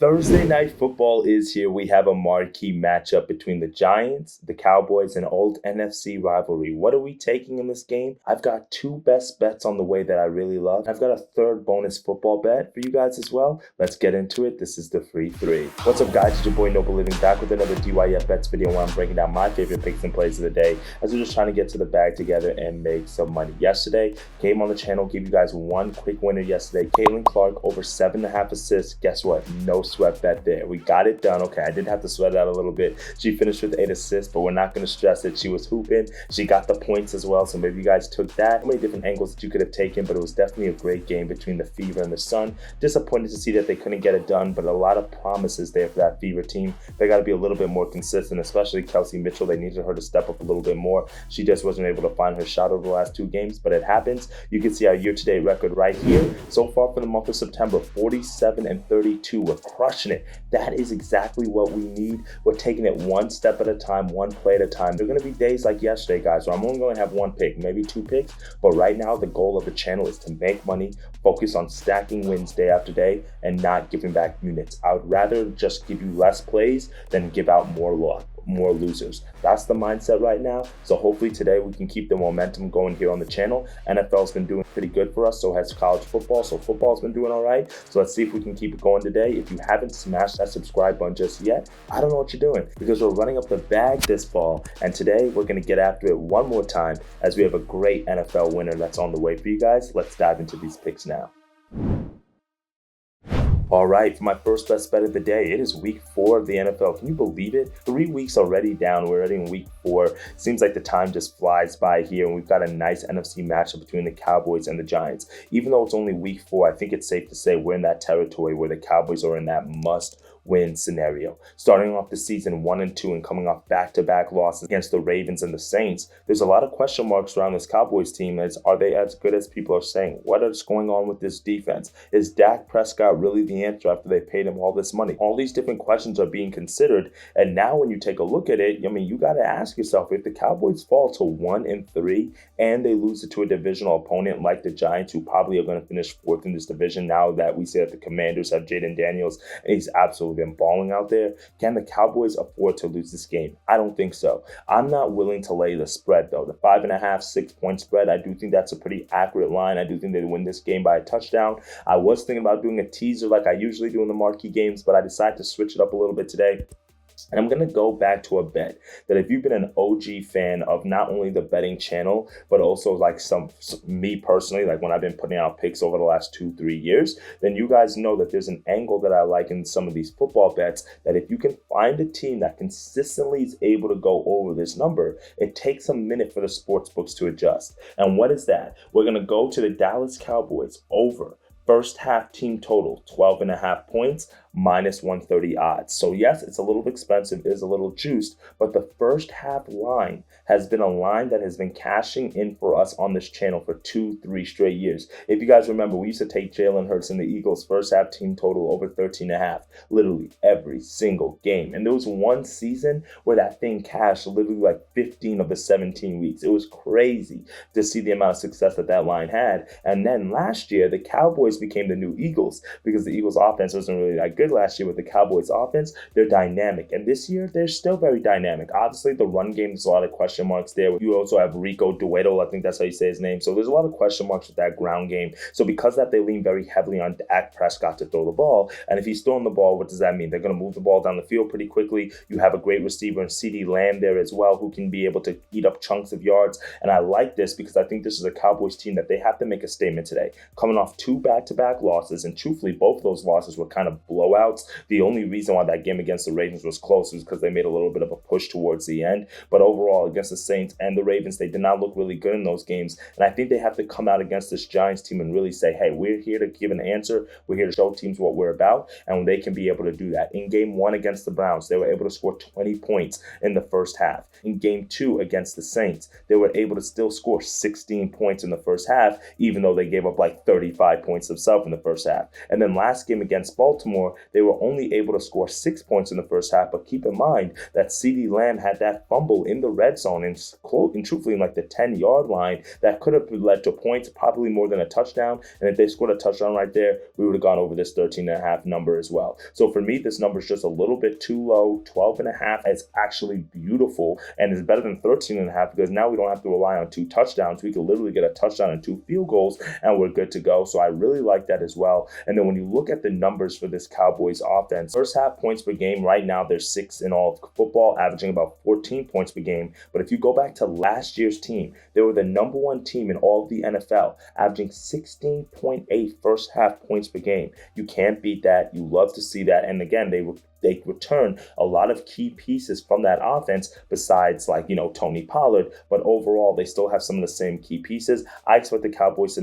Thursday night football is here. We have a marquee matchup between the Giants, the Cowboys, an old NFC rivalry. What are we taking in this game? I've got two best bets on the way that I really love. I've got a third bonus football bet for you guys as well. Let's get into it. This is the free three. What's up, guys? It's your boy Noble Living back with another DYF Bets video where I'm breaking down my favorite picks and plays of the day as we're just trying to get to the bag together and make some money. Yesterday, came on the channel, gave you guys one quick winner yesterday. Caitlin Clark over 7.5 assists. Guess what? No sweat bet there. We got it done. Okay, I did have to sweat it out a little bit. She finished with 8 assists, but we're not going to stress it. She was hooping. She got the points as well, so maybe you guys took that. So many different angles that you could have taken, but it was definitely a great game between the Fever and the Sun. Disappointed to see that they couldn't get it done, but a lot of promises there for that Fever team. They got to be a little bit more consistent, especially Kelsey Mitchell. They needed her to step up a little bit more. She just wasn't able to find her shot over the last 2 games, but it happens. You can see our year-to-date record right here. So far for the month of September, 47-32. We're crushing it. That is exactly what we need. We're taking it one step at a time, one play at a time. There are going to be days like yesterday, guys, where I'm only going to have one pick, maybe 2 picks. But right now, the goal of the channel is to make money, focus on stacking wins day after day, and not giving back units. I would rather just give you less plays than give out more losers. That's the mindset right now. So hopefully today we can keep the momentum going here on the channel. NFL's been doing pretty good for us, so has college football. So football's been doing all right. So let's see if we can keep it going today. If you haven't smashed that subscribe button just yet, I don't know what you're doing, because we're running up the bag this fall. And today we're going to get after it one more time as we have a great NFL winner that's on the way for you guys. Let's dive into these picks now. All right, for my first best bet of the day, it is week 4 of the NFL. Can you believe it? 3 weeks already down. We're already in week 4. Seems like the time just flies by here, and we've got a nice NFC matchup between the Cowboys and the Giants. Even though it's only week 4, I think it's safe to say we're in that territory where the Cowboys are in that must-win scenario. Starting off the season 1-2 and coming off back-to-back losses against the Ravens and the Saints, there's a lot of question marks around this Cowboys team. Are they as good as people are saying? What is going on with this defense? Is Dak Prescott really the answer after they paid him all this money? All these different questions are being considered, and now when you take a look at it, I mean, you got to ask yourself, if the Cowboys fall to 1-3 and they lose it to a divisional opponent like the Giants, who probably are going to finish 4th in this division now that we see that the Commanders have Jaden Daniels, and he's absolutely been balling out there, can the Cowboys afford to lose this game? I don't think so. I'm not willing to lay the spread, though. The 5.5, 6-point spread, I do think that's a pretty accurate line. I do think they win this game by a touchdown. I was thinking about doing a teaser like I usually do in the marquee games, but I decided to switch it up a little bit today. And I'm going to go back to a bet that if you've been an OG fan of not only the betting channel, but also like me personally, like when I've been putting out picks over the last 2-3 years, then you guys know that there's an angle that I like in some of these football bets, that if you can find a team that consistently is able to go over this number, it takes a minute for the sports books to adjust. And what is that? We're going to go to the Dallas Cowboys over first half team total, 12.5 points, minus 130 odds. So yes, it's a little expensive, it is a little juiced, but the first half line has been a line that has been cashing in for us on this channel for 2-3 straight years. If you guys remember, we used to take Jalen Hurts and the Eagles first half team total over 13.5, literally every single game. And there was one season where that thing cashed literally like 15 of the 17 weeks. It was crazy to see the amount of success that that line had. And then last year, the Cowboys became the new Eagles, because the Eagles offense wasn't really that good last year. With the Cowboys offense, they're dynamic, and this year they're still very dynamic. Obviously the run game, there's a lot of question marks there. You also have Rico Dueto, I think that's how you say his name, so there's a lot of question marks with that ground game. So because of that, they lean very heavily on Dak Prescott to throw the ball, and if he's throwing the ball, what does that mean? They're going to move the ball down the field pretty quickly. You have a great receiver in CeeDee Lamb there as well, who can be able to eat up chunks of yards. And I like this because I think this is a Cowboys team that they have to make a statement today, coming off 2 back-to-back losses, and truthfully both of those losses were kind of blowouts. The only reason why that game against the Ravens was close was because they made a little bit of a push towards the end. But overall, against the Saints and the Ravens, they did not look really good in those games. And I think they have to come out against this Giants team and really say, hey, we're here to give an answer. We're here to show teams what we're about. And they can be able to do that. In game 1 against the Browns, they were able to score 20 points in the first half. In game 2 against the Saints, they were able to still score 16 points in the first half, even though they gave up like 35 points offensive self in the first half. And then last game against Baltimore, they were only able to score 6 points in the first half. But keep in mind that CeeDee Lamb had that fumble in the red zone and truthfully in like the 10-yard line that could have led to points, probably more than a touchdown. And if they scored a touchdown right there, we would have gone over this 13.5 number as well. So for me, this number is just a little bit too low. 12.5 is actually beautiful and is better than 13.5 because now we don't have to rely on 2 touchdowns. We could literally get a touchdown and 2 field goals and we're good to go. So I really like that as well. And then when you look at the numbers for this Cowboys offense, first half points per game, right now they're 6th in all of football, averaging about 14 points per game. But if you go back to last year's team, they were the number 1 team in all of the NFL, averaging 16.8 first half points per game. You can't beat that. You love to see that. And again, they return a lot of key pieces from that offense besides Tony Pollard, but overall they still have some of the same key pieces. I expect the Cowboys to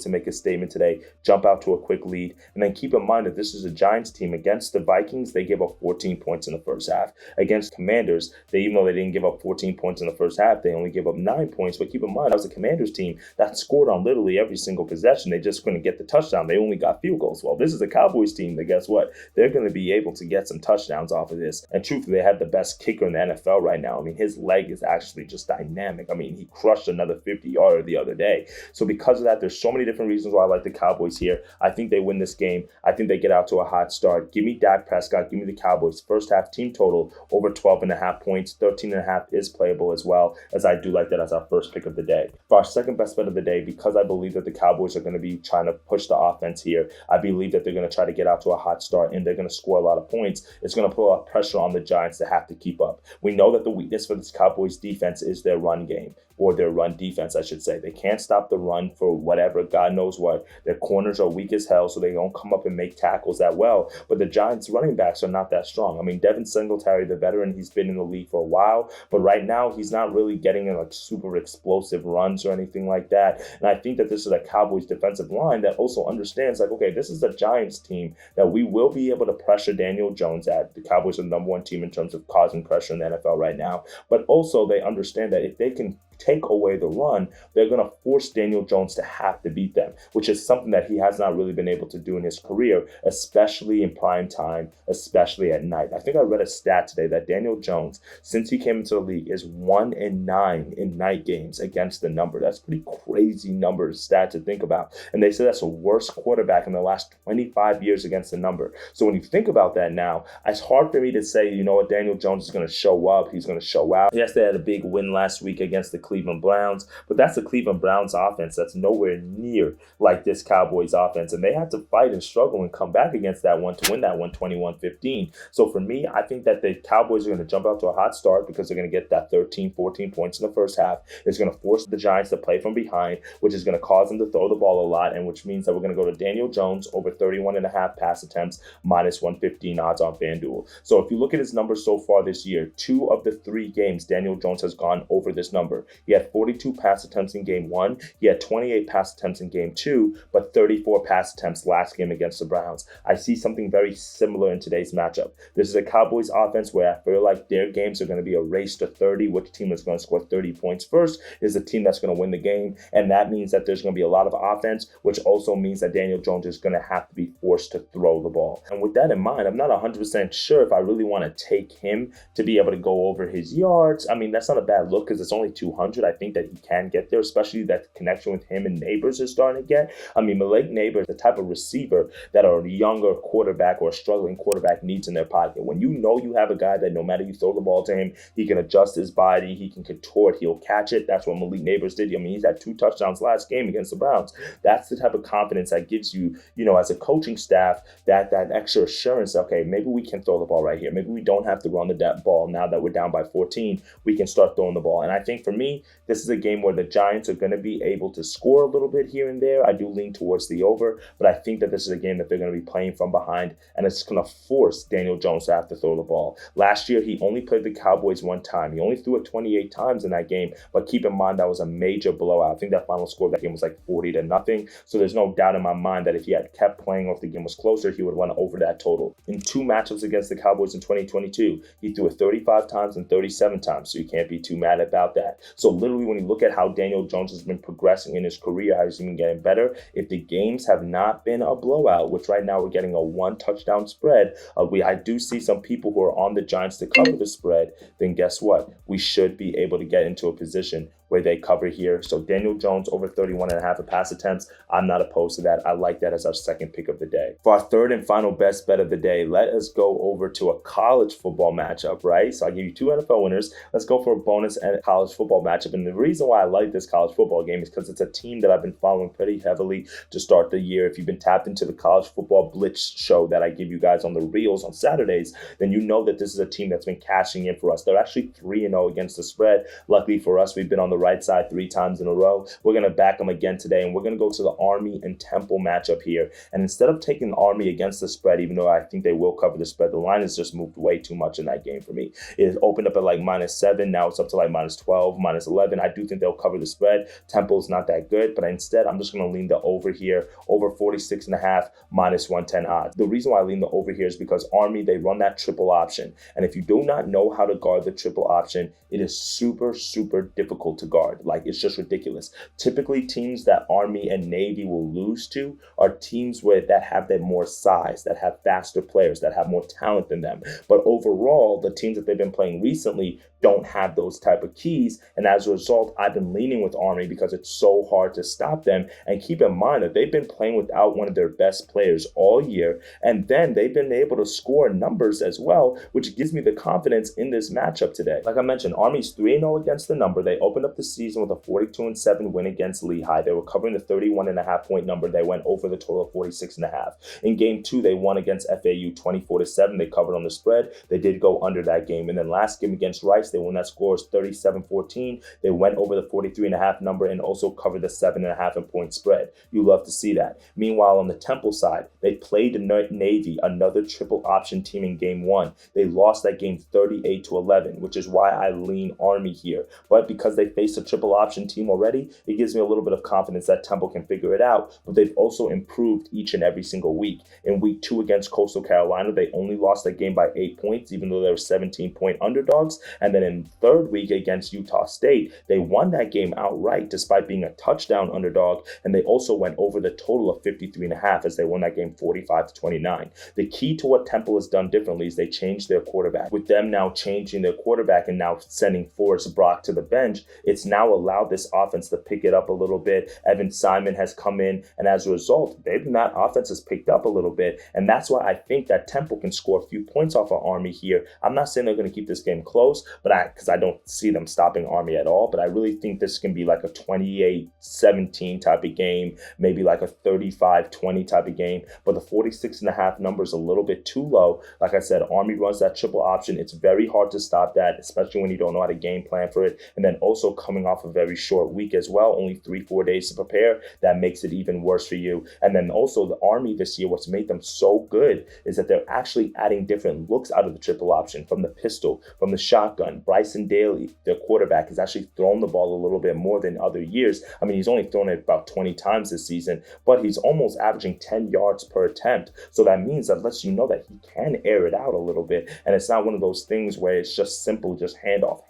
make a statement today, jump out to a quick lead, and then keep in mind that this is a Giants team. Against the Vikings, they gave up 14 points in the first half. Against Commanders, even though they didn't give up 14 points in the first half, they only gave up 9 points. But keep in mind, that was a Commanders team that scored on literally every single possession. They just couldn't get the touchdown. They only got field goals. Well, this is a Cowboys team that, guess what? They're going to be able to get some touchdowns off of this. And truthfully, they have the best kicker in the NFL right now. I mean, his leg is actually just dynamic. I mean, he crushed another 50-yarder the other day. So because of that, there's so many different reasons why I like the Cowboys here. I think they win this game. I think they get out to a hot start. Give me Dak Prescott. Give me the Cowboys. First half team total over 12.5 points. 13.5 is playable as well, as I do like that as our first pick of the day. For our second best bet of the day, because I believe that the Cowboys are going to be trying to push the offense here, I believe that they're going to try to get out to a hot start and they're going to score a lot of points. It's going to put a lot of pressure on the Giants to have to keep up. We know that the weakness for this Cowboys defense is their run game, or their run defense, I should say. They can't stop the run for whatever, God knows what. Their corners are weak as hell, so they don't come up and make tackles that well. But the Giants' running backs are not that strong. I mean, Devin Singletary, the veteran, he's been in the league for a while, but right now he's not really getting in super explosive runs or anything like that. And I think that this is a Cowboys defensive line that also understands, okay, this is a Giants team that we will be able to pressure Daniel Jones at. The Cowboys are the number 1 team in terms of causing pressure in the NFL right now. But also they understand that if they can take away the run, they're going to force Daniel Jones to have to beat them, which is something that he has not really been able to do in his career, especially in prime time, especially at night. I think I read a stat today that Daniel Jones, since he came into the league, is 1-9 in night games against the number. That's a pretty crazy stat to think about. And they say that's the worst quarterback in the last 25 years against the number. So when you think about that now, it's hard for me to say, what, Daniel Jones is going to show up. He's going to show out. Yes, they had a big win last week against the Cleveland Browns, but that's the Cleveland Browns offense that's nowhere near like this Cowboys offense, and they had to fight and struggle and come back against that one to win that one 21-15. So for me, I think that the Cowboys are going to jump out to a hot start because they're going to get that 13, 14 points in the first half. It's going to force the Giants to play from behind, which is going to cause them to throw the ball a lot, and which means that we're going to go to Daniel Jones over 31.5 pass attempts, minus 115 odds on FanDuel. So if you look at his numbers so far this year, 2 of the 3 games, Daniel Jones has gone over this number. He had 42 pass attempts in game 1. He had 28 pass attempts in game 2, but 34 pass attempts last game against the Browns. I see something very similar in today's matchup. This is a Cowboys offense where I feel like their games are going to be a race to 30. Which team is going to score 30 points first is the team that's going to win the game. And that means that there's going to be a lot of offense, which also means that Daniel Jones is going to have to be forced to throw the ball. And with that in mind, I'm not 100% sure if I really want to take him to be able to go over his yards. I mean, that's not a bad look because it's only 200. I think that he can get there, especially that connection with him and Neighbors is starting to get. I mean, Malik Neighbors, the type of receiver that a younger quarterback or a struggling quarterback needs in their pocket. When you have a guy that no matter you throw the ball to him, he can adjust his body, he can contort, he'll catch it. That's what Malik Neighbors did. I mean, he's had 2 touchdowns last game against the Browns. That's the type of confidence that gives you, as a coaching staff, that extra assurance. Okay, maybe we can throw the ball right here. Maybe we don't have to run the ball now that we're down by 14. We can start throwing the ball. And I think for me, this is a game where the Giants are going to be able to score a little bit here and there. I do lean towards the over, but I think that this is a game that they're going to be playing from behind, and it's going to force Daniel Jones to have to throw the ball. Last year, he only played the Cowboys 1 time. He only threw it 28 times in that game, but keep in mind that was a major blowout. I think that final score of that game was like 40-0. So there's no doubt in my mind that if he had kept playing or if the game was closer, he would run over that total. In 2 matchups against the Cowboys in 2022, he threw it 35 times and 37 times, so you can't be too mad about that. So So literally, when you look at how Daniel Jones has been progressing in his career, how he's been getting better, if the games have not been a blowout, which right now we're getting a 1 touchdown spread, I do see some people who are on the Giants to cover the spread, then guess what? We should be able to get into a position where they cover here. So Daniel Jones over 31.5 of pass attempts. I'm not opposed to that. I like that as our second pick of the day. For our third and final best bet of the day, let us go over to a college football matchup, right? So I give you 2 NFL winners. Let's go for a bonus and college football matchup. And the reason why I like this college football game is because it's a team that I've been following pretty heavily to start the year. If you've been tapped into the college football blitz show that I give you guys on the reels on Saturdays, then you know that this is a team that's been cashing in for us. They're actually 3-0 against the spread. Luckily for us, we've been on the right side 3 times in a row. We're going to back them again today, and we're going to go to the Army and Temple matchup here. And instead of taking the Army against the spread, even though I think they will cover the spread, the line has just moved way too much in that game for me. It opened up at like -7. Now it's up to like -12, -11. I do think they'll cover the spread. Temple's not that good, but instead I'm just going to lean the over here, over 46.5, -110 odds. The reason why I lean the over here is because Army, they run that triple option. And if you do not know how to guard the triple option, it is super, super difficult to guard. Like, it's just ridiculous. Typically, teams that Army and Navy will lose to are teams that have more size, that have faster players, that have more talent than them. But overall, the teams that they've been playing recently don't have those type of keys. And as a result, I've been leaning with Army because it's so hard to stop them. And keep in mind that they've been playing without one of their best players all year. And then they've been able to score numbers as well, which gives me the confidence in this matchup today. Like I mentioned, Army's 3-0 against the number. They opened up the season with a 42-7 win against Lehigh. They were covering the 31.5 point number. They went over the total of 46.5. In game 2, they won against FAU 24-7. They covered on the spread. They did go under that game. And then last game against Rice, they won that score was 37-14. They went over the 43.5 number and also covered the 7.5 in point spread. You love to see that. Meanwhile, on the Temple side, they played the Navy, another triple option team in game 1. They lost that game 38-11, which is why I lean Army here. But because they faced a triple option team already, it gives me a little bit of confidence that Temple can figure it out. But they've also improved each and every single week. In week 2 against Coastal Carolina, they only lost that game by 8 points, even though they were 17-point underdogs. And then in third week against Utah State, they won that game outright despite being a touchdown underdog. And they also went over the total of 53.5 as they won that game 45-29. The key to what Temple has done differently is they changed their quarterback. With them now changing their quarterback and now sending Forrest Brock to the bench, it's now allowed this offense to pick it up a little bit. Evan Simon has come in, and as a result, that offense has picked up a little bit. And that's why I think that Temple can score a few points off of Army here. I'm not saying they're going to keep this game close, but because I don't see them stopping Army at all, but I really think this can be like a 28-17 type of game, maybe like a 35-20 type of game. But the 46.5 number is a little bit too low. Like I said, Army runs that triple option. It's very hard to stop that, especially when you don't know how to game plan for it. And then also coming off a very short week as well, only 3-4 days to prepare, that makes it even worse for you. And then also the Army this year, what's made them so good is that they're actually adding different looks out of the triple option, from the pistol, from the shotgun. Bryson Daly, their quarterback, has actually thrown the ball a little bit more than other years. I mean, he's only thrown it about 20 times this season, but he's almost averaging 10 yards per attempt. So that means that lets you know that he can air it out a little bit. And it's not one of those things where it's just simple, just handoff.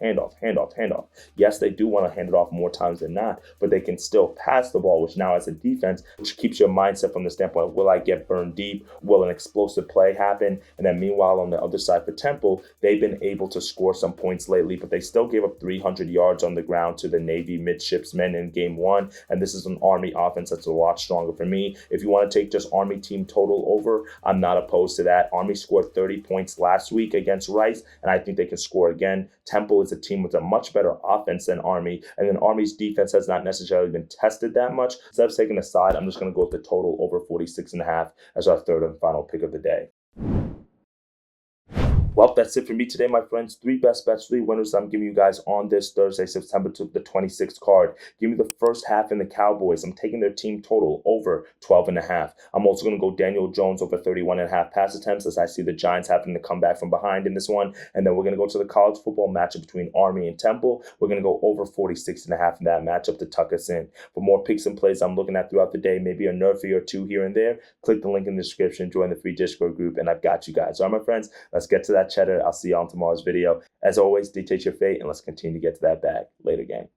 Yes, they do want to hand it off more times than not, but they can still pass the ball, which now as a defense, which keeps your mindset from the standpoint of, will I get burned deep? Will an explosive play happen? And then meanwhile, on the other side for Temple, they've been able to score some points lately, but they still gave up 300 yards on the ground to the Navy midshipsmen in game 1. And this is an Army offense that's a lot stronger for me. If you want to take just Army team total over, I'm not opposed to that. Army scored 30 points last week against Rice, and I think they can score again. Temple is a team with a much better offense than Army, and then Army's defense has not necessarily been tested that much. Instead of taking a side, I'm just going to go with the total over 46.5 as our third and final pick of the day. Well, that's it for me today, my friends. 3 best bets, 3 winners I'm giving you guys on this Thursday, September the 26th card. Give me the first half in the Cowboys. I'm taking their team total over 12.5. I'm also going to go Daniel Jones over 31.5 pass attempts, as I see the Giants having to come back from behind in this one. And then we're going to go to the college football matchup between Army and Temple. We're going to go over 46.5 in that matchup to tuck us in. For more picks and plays I'm looking at throughout the day, maybe a nerfy or 2 here and there, click the link in the description, join the free Discord group, and I've got you guys. All right, my friends, let's get to that cheddar. I'll see you on tomorrow's video. As always, dictate your fate, and let's continue to get to that bag. Later, gang.